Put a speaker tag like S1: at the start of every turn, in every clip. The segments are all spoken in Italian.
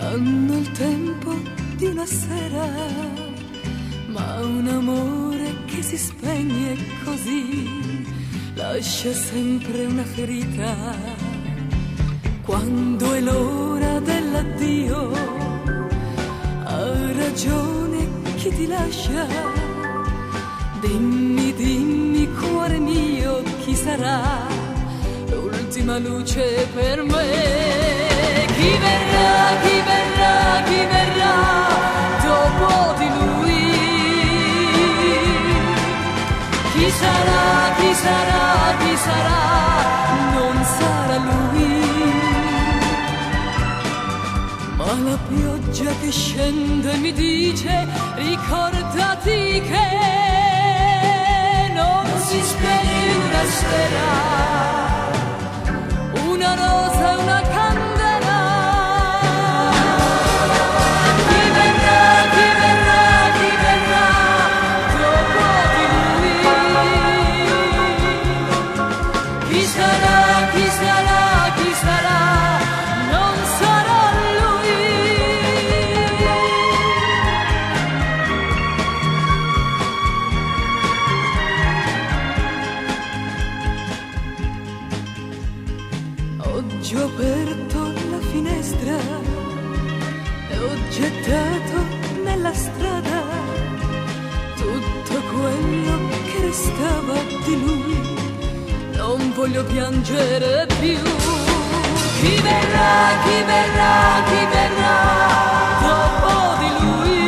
S1: hanno il tempo di una sera, ma un amore che si spegne così lascia sempre una ferita. Quando è l'ora dell'addio, ha ragione chi ti lascia. Dimmi, dimmi, cuore mio, chi sarà l'ultima luce per me? Chi verrà, chi verrà, chi verrà dopo di lui? Chi sarà, chi sarà, chi sarà? Non sarà lui. Ma la pioggia che scende mi dice: ricordati che non si spegne una sera, una rosa e una candela. Chi verrà, chi verrà, chi verrà dopo di lui? Chi sarà, chi sarà, chi sarà? Non sarà lui. Oggi ho aperto la finestra e ho gettato nella strada tutto quello che restava di lui. Non voglio piangere più. Chi verrà, chi verrà, chi verrà dopo di lui?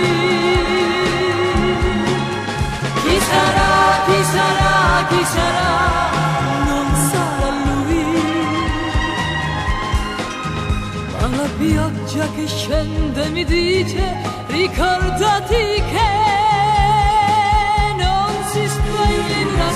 S1: Chi sarà, chi sarà, chi sarà? Non sarà lui. Ma la pioggia che scende mi dice: ricordati che non si spegne in una